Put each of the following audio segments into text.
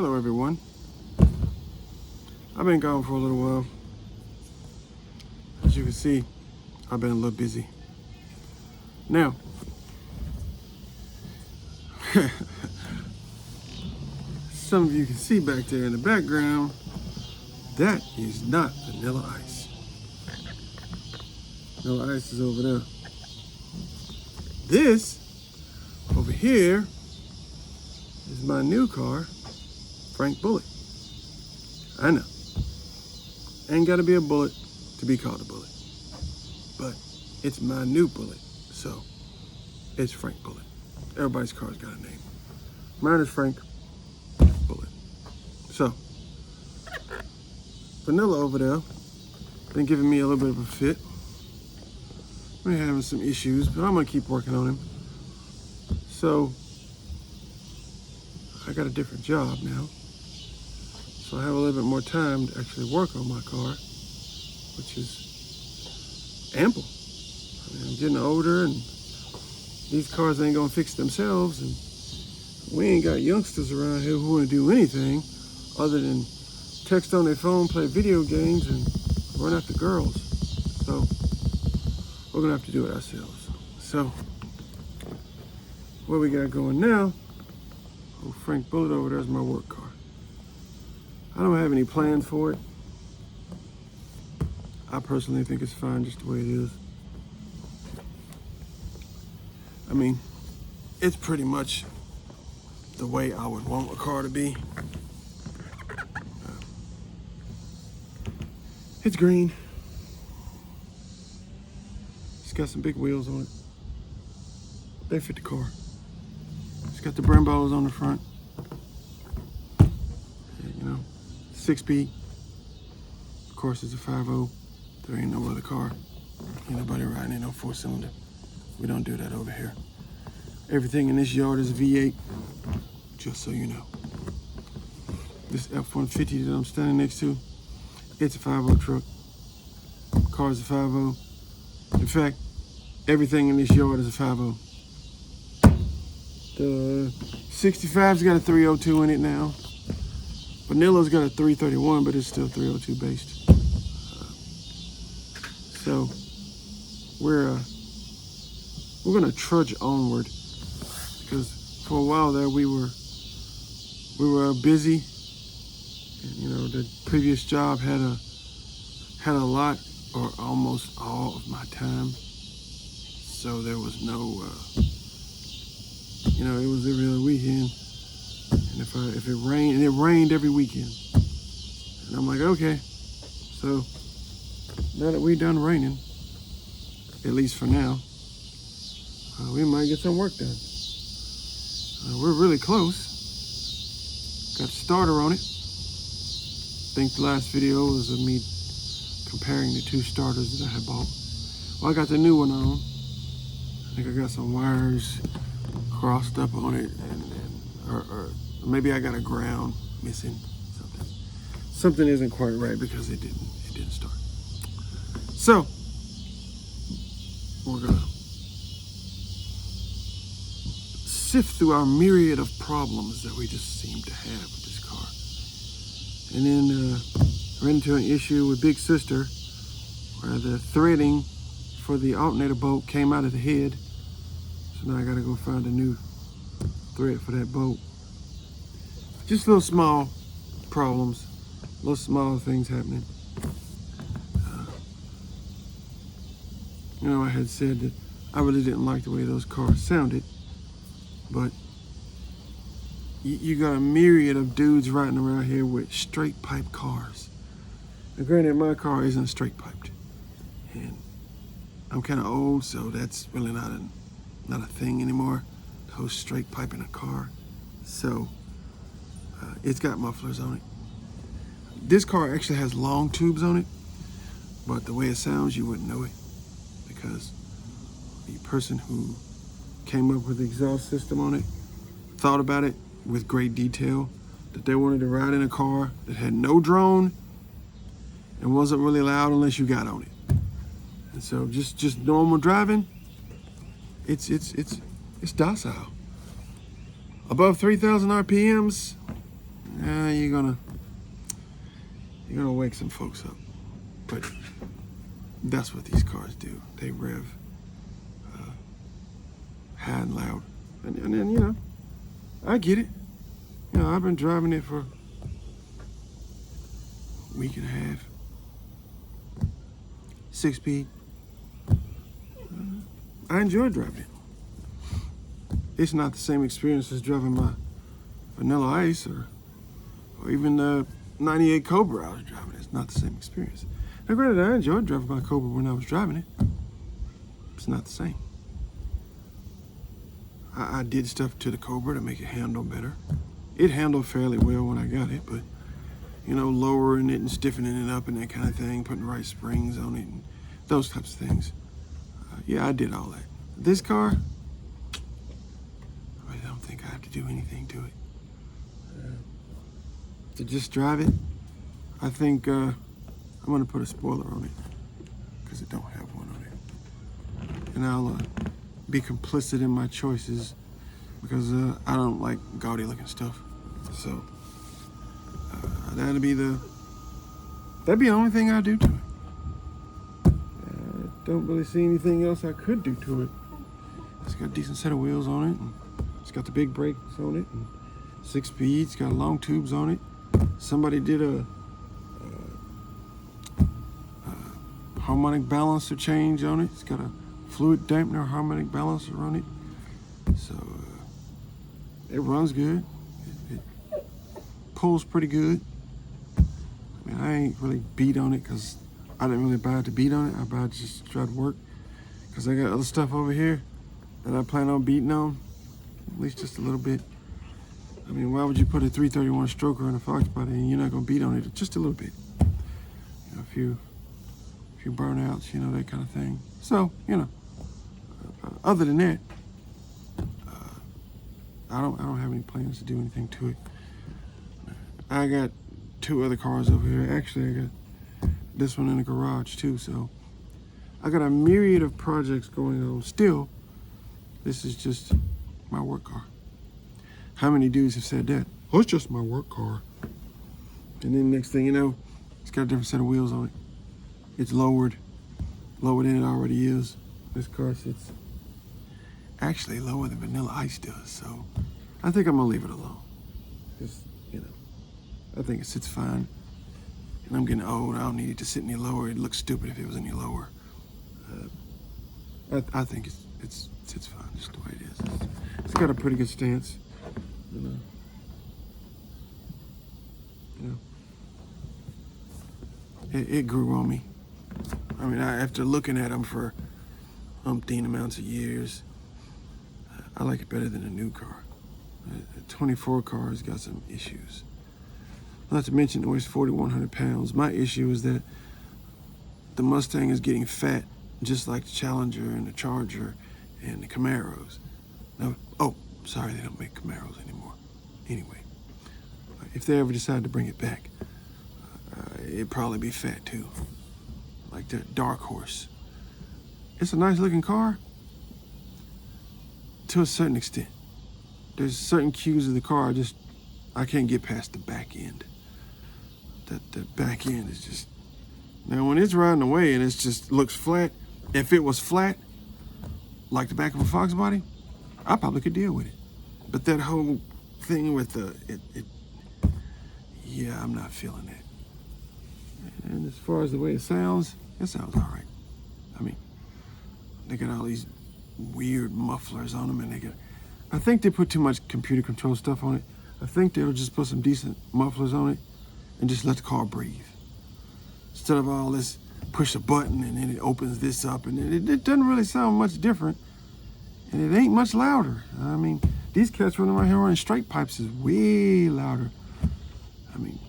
Hello everyone. I've been gone for a little while. As you can see, I've been a little busy. Now, some of you can see back there in the background, that is not Vanilla Ice. Vanilla Ice is over there. This, over here, is my new car, Frank Bullet. I know. Ain't gotta be a bullet to be called a bullet. But it's my new bullet, so it's Frank Bullet. Everybody's car's got a name. Mine is Frank Bullet. So, Vanilla over there been giving me a little bit of a fit. We're having some issues, but I'm gonna keep working on him. So, I got a different job now. So I have a little bit more time to actually work on my car, which is ample. I mean, I'm getting older and these cars ain't gonna fix themselves, and we ain't got youngsters around here who wanna do anything other than text on their phone, play video games, and run after girls. So we're gonna have to do it ourselves. So what we got going now, old Frank Bullet over there is my work car. I don't have any plans for it. I personally think it's fine just the way it is. I mean, it's pretty much the way I would want a car to be. It's green. It's got some big wheels on it. They fit the car. It's got the Brembos on the front. You know, 6-speed. Of course, it's a 5.0. There ain't no other car. Ain't nobody riding in no 4-cylinder. We don't do that over here. Everything in this yard is a V8, just so you know. This F-150 that I'm standing next to, it's a 5.0 truck. Car's a 5.0. In fact, everything in this yard is a 5.0. The 65's got a 302 in it now. Vanilla's got a 331, but it's still 302 based. So we're gonna trudge onward, because for a while there we were busy. And, you know, the previous job had a lot or almost all of my time. So there was no, you know, it was every other weekend. And if it rained, and it rained every weekend. And I'm like, okay, so now that we're done raining, at least for now, we might get some work done. We're really close. Got a starter on it. I think the last video was of me comparing the two starters that I had bought. Well, I got the new one on. I think I got some wires crossed up on it, or maybe I got a ground missing. Something isn't quite right because it didn't start. So we're gonna sift through our myriad of problems that we just seem to have with this car. And then ran into an issue with Big Sister where the threading for the alternator bolt came out of the head. So now I gotta go find a new thread for that bolt. Just little small problems, little small things happening. You know, I had said that I really didn't like the way those cars sounded, but you got a myriad of dudes riding around here with straight pipe cars. Now, granted, my car isn't straight piped, and I'm kind of old, so that's really not a thing anymore. The whole straight pipe in a car. So it's got mufflers on it. This car actually has long tubes on it, but the way it sounds, you wouldn't know it, because the person who came up with the exhaust system on it thought about it with great detail, that they wanted to ride in a car that had no drone and wasn't really loud unless you got on it. And so just normal driving, it's docile. Above 3,000 RPMs, you're gonna wake some folks up. But that's what these cars do. They rev high and loud. And then, you know, I get it. You know, I've been driving it for a week and a half. 6-speed. I enjoy driving it. It's not the same experience as driving my Vanilla Ice or even the 98 Cobra I was driving. It's not the same experience. Now, granted, I enjoyed driving my Cobra when I was driving it. It's not the same. I did stuff to the Cobra to make it handle better. It handled fairly well when I got it, but, you know, lowering it and stiffening it up and that kind of thing, putting the right springs on it and those types of things. Yeah, I did all that. This car, I don't think I have to do anything to it. To just drive it, I think I'm gonna put a spoiler on it because it don't have one on it. And I'll be complicit in my choices because I don't like gaudy looking stuff. So that'd be the only thing I do to it. Don't really see anything else I could do to it. It's got a decent set of wheels on it, and it's got the big brakes on it, and 6 speeds, got long tubes on it. Somebody did a harmonic balancer change on it. It's got a fluid dampener harmonic balancer on it. So it runs good. It pulls pretty good. I mean, I ain't really beat on it because I didn't really buy it to beat on it. I buy it just to try to work because I got other stuff over here that I plan on beating on, at least just a little bit. I mean, why would you put a 331 stroker in a Fox body and you're not gonna beat on it just a little bit? You know, a few burnouts, you know, that kind of thing. So, you know, other than that, I don't have any plans to do anything to it. I got 2 other cars over here. Actually, I got this one in the garage too, so I got a myriad of projects going on. Still, this is just my work car. How many dudes have said that? Oh, it's just my work car. And then next thing you know, it's got a different set of wheels on it. It's lower than it already is. This car sits actually lower than Vanilla Ice does, so I think I'm gonna leave it alone. Just, you know, I think it sits fine. And I'm getting old, I don't need it to sit any lower. It'd look stupid if it was any lower. I think it sits fine just the way it is. It's got a pretty good stance. You know. It grew on me. I mean, after looking at them for umpteen amounts of years, I like it better than a new car. A 24 car has got some issues. Not to mention it weighs 4,100 pounds. My issue is that the Mustang is getting fat, just like the Challenger and the Charger and the Camaros. Now, oh, sorry, they don't make Camaros anymore. Anyway, if they ever decide to bring it back, it'd probably be fat too, like that Dark Horse. It's a nice looking car to a certain extent. There's certain cues of the car I can't get past the back end. The back end is just, now when it's riding away and it just looks flat, if it was flat, like the back of a Fox body, I probably could deal with it. But that whole thing with yeah, I'm not feeling that. And as far as the way it sounds all right. I mean, they got all these weird mufflers on them, and I think they put too much computer control stuff on it. I think they'll just put some decent mufflers on it and just let the car breathe. Instead of all this push a button and then it opens this up, and it doesn't really sound much different, and it ain't much louder. I mean, these cats running around here running straight pipes is way louder. I mean,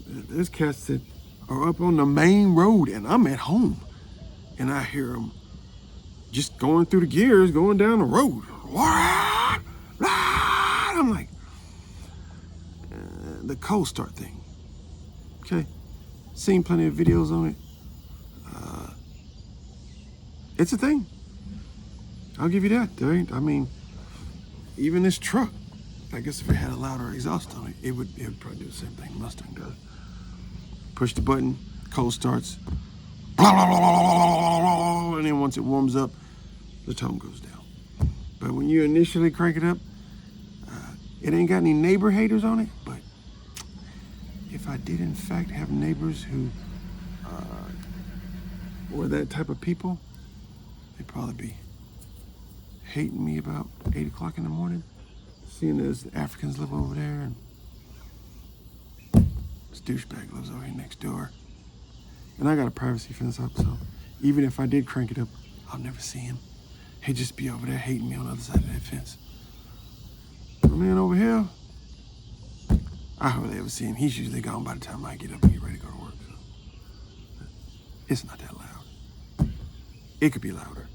there's cats that are up on the main road and I'm at home and I hear them just going through the gears, going down the road. I'm like, the cold start thing. Okay, seen plenty of videos on it. It's a thing. I'll give you that. There ain't, I mean, even this truck, I guess if it had a louder exhaust on it, it would probably do the same thing Mustang does. Push the button, cold starts, and then once it warms up, the tone goes down. But when you initially crank it up, it ain't got any neighbor haters on it, but if I did in fact have neighbors who were that type of people, they'd probably be hating me about 8 o'clock in the morning, seeing as Africans live over there and this douchebag lives over here next door. And I got a privacy fence up, so even if I did crank it up, I'll never see him. He'd just be over there hating me on the other side of that fence. The man over here, I hardly ever see him. He's usually gone by the time I get up and get ready to go to work. So it's not that loud. It could be louder.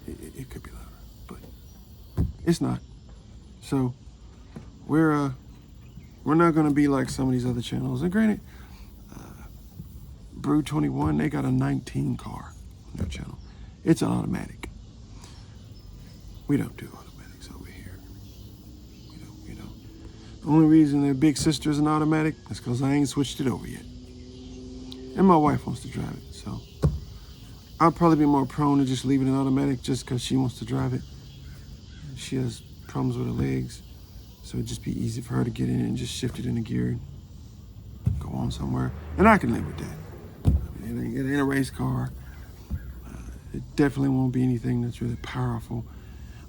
It could be louder, but it's not. So we're not gonna be like some of these other channels. And granted, Brew 21, they got a 19 car on their channel. It's an automatic. We don't do automatics over here. We don't. The only reason their big sister is an automatic is because I ain't switched it over yet. And my wife wants to drive it, so I'll probably be more prone to just leaving it automatic just because she wants to drive it. She has problems with her legs, so it'd just be easy for her to get in and just shift it in a gear and go on somewhere. And I can live with that. I mean, it ain't a race car. It definitely won't be anything that's really powerful.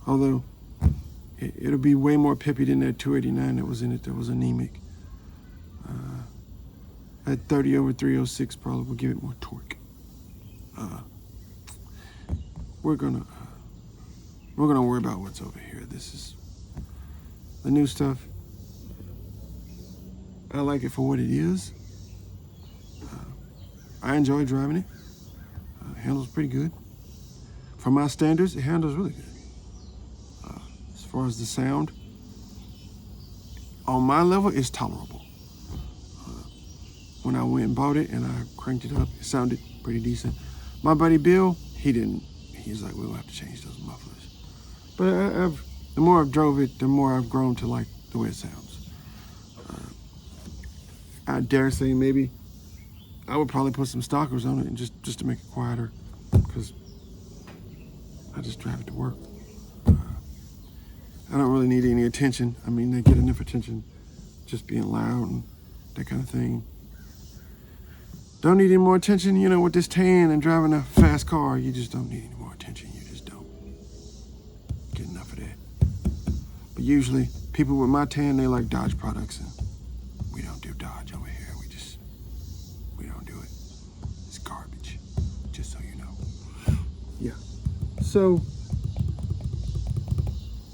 Although, it'll be way more peppy than that 289 that was in it that was anemic. That 30/306 probably will give it more torque. We're gonna worry about what's over here. This is the new stuff. I like it for what it is. I enjoy driving it. It handles pretty good. For my standards, it handles really good. As far as the sound, on my level, it's tolerable. When I went and bought it and I cranked it up, it sounded pretty decent. My buddy Bill, he's like, we'll have to change those mufflers. But the more I've drove it, the more I've grown to like the way it sounds. I dare say maybe I would probably put some stockers on it and just to make it quieter, because I just drive it to work. I don't really need any attention. I mean, they get enough attention just being loud and that kind of thing. Don't need any more attention, you know, with this tan and driving a fast car, you just don't need any more attention. You just don't get enough of that. But usually, people with my tan, they like Dodge products, and we don't do Dodge over here. We don't do it. It's garbage, just so you know. Yeah. So,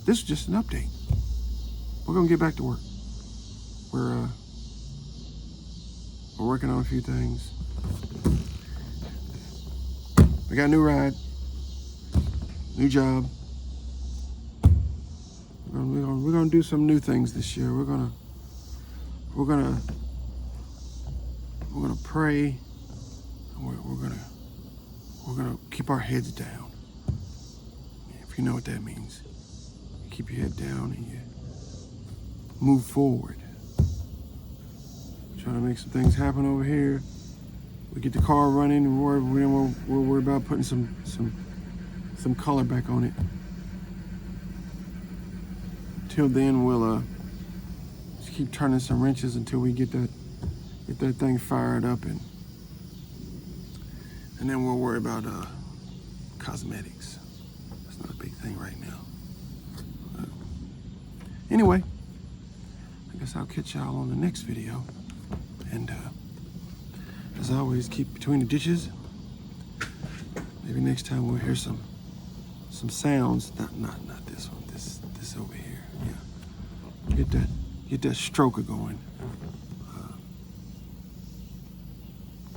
this is just an update. We're gonna get back to work. We're working on a few things. We got a new ride, new job. We're gonna do some new things this year. We're gonna pray. We're gonna keep our heads down. If you know what that means, you keep your head down and you move forward. Trying to make some things happen over here. We get the car running, and we'll worry about putting some color back on it. Till then, we'll just keep turning some wrenches until we get that thing fired up, and then we'll worry about cosmetics. It's not a big thing right now. Anyway, I guess I'll catch y'all on the next video. And as always, keep between the ditches. Maybe next time we'll hear some sounds. Not this one. This over here. Yeah. Get that stroker going.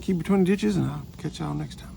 Keep between the ditches, and I'll catch y'all next time.